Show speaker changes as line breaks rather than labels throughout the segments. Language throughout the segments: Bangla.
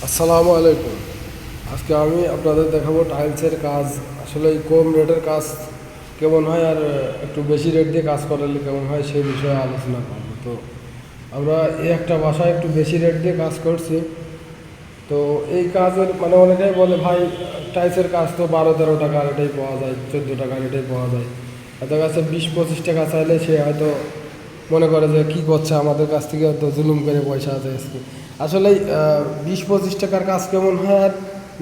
আসসালামু আলাইকুম। আজকে আমি আপনাদের দেখাবো টাইলসের কাজ। আসলে এই কম রেটের কাজ কেমন হয় আর একটু বেশি রেট দিয়ে কাজ করালে কেমন হয় সেই বিষয়ে আলোচনা করবো। তো আমরা এই একটা বাসায় একটু বেশি রেট দিয়ে কাজ করছি। তো এই কাজের মানে অনেকেই বলে ভাই টাইলসের কাজ তো 12-13 টাকা রেটেই পাওয়া যায়, 14 টাকা রেটেই পাওয়া যায়। তাদের কাছে 20-25 টাকা চাইলে সে হয়তো মনে করে যে কী করছে আমাদের কাছ থেকে তো জুলুম করে পয়সা আছে। আসলে 20-25 টাকার কাজ কেমন হয় আর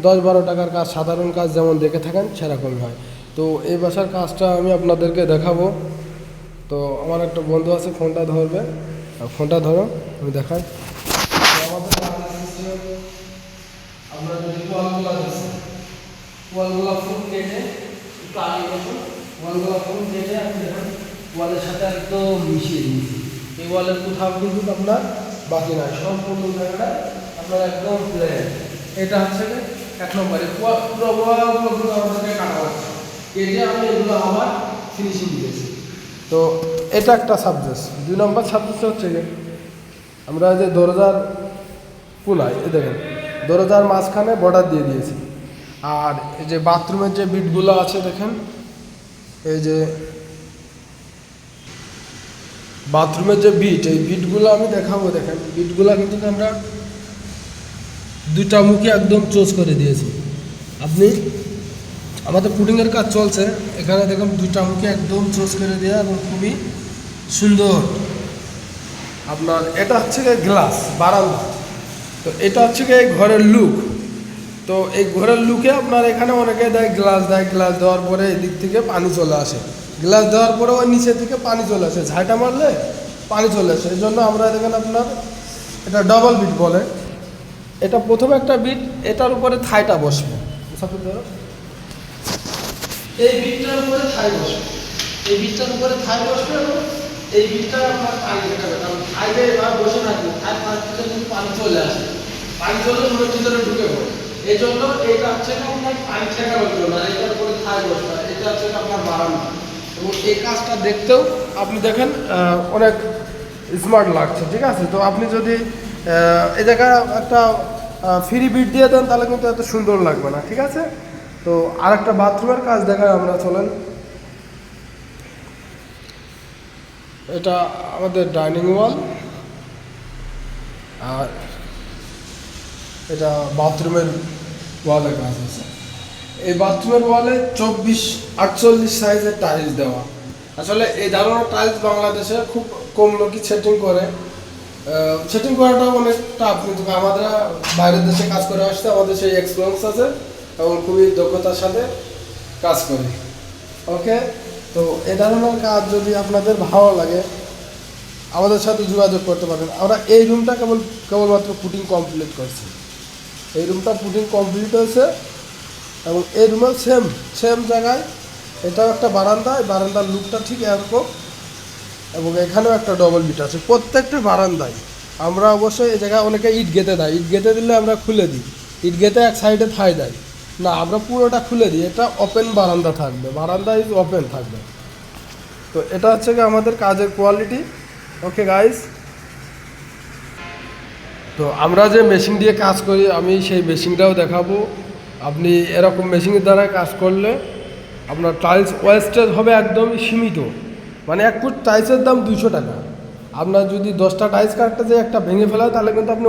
10-12 টাকার কাজ, সাধারণ কাজ যেমন দেখে থাকেন সেরকমই হয়। তো এই বাসার কাজটা আমি আপনাদেরকে দেখাবো। তো আমার একটা বন্ধু আছে, ফোনটা ধরবে, ফোনটা ধরো, আমি দেখাই। তো আমাদের কাজ হচ্ছে, আমরা যদি ওয়ালগুলো ফুল কেটে একটু আগে দেখুন, ওয়ালগুলো ফুল কেটে আমি দেখুন ওয়ালের সাথে একদম মিশিয়ে দিয়েছি। এই ওয়ালের কোথাও কিন্তু আপনার বাকি নাই, সম্পূর্ণ জায়গায় আপনার একদম প্লেন। এটা হচ্ছে 1 নম্বরে পুরো ওয়ালগুলো কিন্তু আমাদেরকে কাটা হচ্ছে, কেটে আমি এগুলো আবার ফিনিশিং দিয়েছি। তো এটা একটা সাবজেক্ট। 2 নম্বর সাবজেক্ট হচ্ছে যে আমরা যে দরজার কুলাই, এ দেখেন দরজার মাঝখানে বর্ডার দিয়ে দিয়েছি। আর এই যে বাথরুমের যে বিটগুলো আছে দেখেন, এই যে বাথরুমের যে বিট, এই বিটগুলো আমি দেখাবো। দেখেন বিটগুলো কিন্তু আমরা 2টা মুখে একদম চোজ করে দিয়েছি। আপনি আমাদের পুডিংয়ের কাজ চলছে, এখানে দেখুন 2টা মুখে একদম চোজ করে দেওয়া এবং খুবই সুন্দর। আপনার এটা হচ্ছে গ্লাস বারান্দা। তো এটা হচ্ছে ঘরের লুক। তো এই ঘরের লুকে আপনার এখানে অনেকে দেয় গ্লাস, গ্লাস দেওয়ার পরে এদিক থেকে পানি চলে আসে, গ্লাস দেওয়ার পরে ওই নিচে থেকে পানি চলে আসে, ঝাঁটা মারলে পানি চলে আসে। এই জন্য আমরা দেখেন আপনার এটা ডবল বিট বলে। এটা প্রথমে একটা বিট, এটার উপরে থাইটা বসবে, এই বিটটার উপরে থাই বসবে, এই বিটটার উপরে থাই বসবে এবং এই বিটটা আপনার পানি দেখাবে, কারণ থাইতে এবার বসে থাকবে, থাই পানি থেকে কিন্তু পানি চলে আসে, পানি চলে রুমের ভিতরে ঢুকে পড়ে। এই জন্য এইটা হচ্ছে আপনার পানি ঠেকানোর জন্য, আর এটার উপরে থাই বসবে, এটা হচ্ছে আপনার বারান্দা। এবং এই কাজটা দেখতেও আপনি দেখেন অনেক স্মার্ট লাগছে, ঠিক আছে। তো আপনি যদি এই জায়গায় একটা ফ্রি বিট দিয়ে দেন তাহলে কিন্তু এত সুন্দর লাগবে না, ঠিক আছে। তো আর একটা বাথরুমের কাজ দেখায় আমরা, চলেন। এটা আমাদের ডাইনিং ওয়াল, আর এটা বাথরুমের ওয়ালের কাজ আছে। এই বাথরুমের ওয়ালে 24-48 সাইজের টাইলস দেওয়া। আসলে এই ধরনের টাইলস বাংলাদেশে খুব কম লোকই সেটিং করে। সেটিং করাটাও অনেক টাফ, কিন্তু আমাদের বাইরের দেশে কাজ করে আসতে আমাদের সেই এক্সপিরিয়েন্স আছে এবং খুবই দক্ষতার সাথে কাজ করি। ওকে, তো এই ধরনের কাজ যদি আপনাদের ভালো লাগে আমাদের সাথে যোগাযোগ করতে পারেন। আমরা এই রুমটা কেবলমাত্র পুটিং কমপ্লিট করছি, এই রুমটা পুটিং কমপ্লিট হয়েছে এবং এই রুমের সেম জায়গায় এটাও একটা বারান্দা, এই বারান্দার লুকটা ঠিক এরকম এবং এখানেও একটা ডবল বিট আছে প্রত্যেকটা বারান্দায়। আমরা অবশ্যই এই জায়গায় অনেকে ইট গেঁথে দেয়, ইট গেঁথে দিলে আমরা খুলে দিই, ইট গেঁথে এক সাইডে থাই দেয় না, আমরা পুরোটা খুলে দিই, এটা ওপেন বারান্দা থাকবে, বারান্দা ইজ ওপেন থাকবে। তো এটা হচ্ছে কি আমাদের কাজের কোয়ালিটি। ওকে গাইস, তো আমরা যে মেশিন দিয়ে কাজ করি আমি সেই মেশিনটাও দেখাবো। আপনি এরকম মেশিনের দ্বারা কাজ করলে আপনার টাইলস ওয়েস্টেজ হবে একদমই সীমিত। মানে 1 ফুট টাইলসের দাম 200 টাকা। আপনার যদি 10টা টাইলস কাটতে যে একটা ভেঙে ফেলায় তাহলে কিন্তু আপনি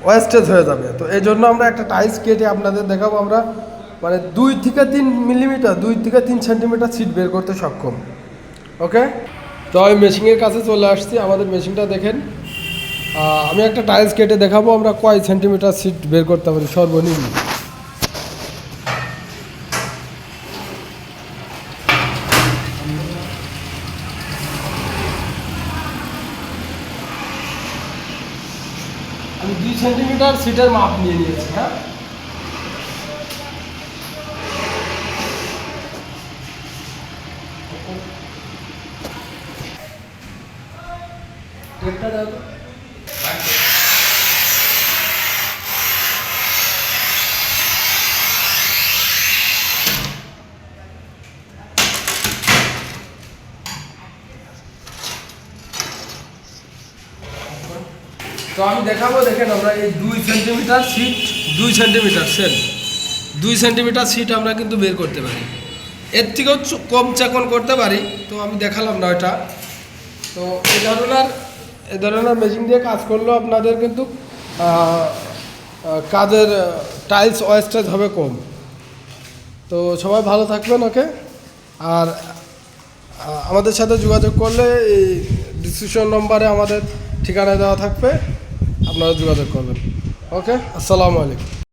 ওয়েস্টেজ হয়ে যাবে। তো এই জন্য আমরা একটা টাইলস কেটে আপনাদের দেখাবো। আমরা মানে 2 থেকে 3 মিলিমিটার, 2 থেকে 3 সেন্টিমিটার সিট বের করতে সক্ষম। ওকে, তো আমি মেশিনের কাছে চলে আসছি। আমাদের মেশিনটা দেখেন, আমি একটা টাইলস কেটে দেখাবো আমরা কয় সেন্টিমিটার সিট বের করতে পারি সর্বনিম্ন। আমি 2 সেন্টিমিটার সিটের মাপ নিয়ে নিয়েছি। হ্যাঁ, টেপটা দাও তো। তো তো আমি দেখাবো, দেখেন আমরা এই 2 centimetre sheet, 2 centimetre cell, 2 centimetre sheet আমরা কিন্তু বের করতে পারি। এর থেকেও কম চাকন করতে পারি, তো আমি দেখালাম না ওটা। তো এই ধরনের মেশিন দিয়ে কাজ করলেও আপনাদের কিন্তু কাজের টাইলস ওয়েস্টেজ হবে কম। তো সবাই ভালো থাকবেন, ওকে। আর আমাদের সাথে যোগাযোগ করলে এই ডিসক্রিপশন নম্বরে আমাদের ঠিকানা দেওয়া থাকবে, আপনারা যোগাযোগ করবেন। ওকে, আসসালামু আলাইকুম।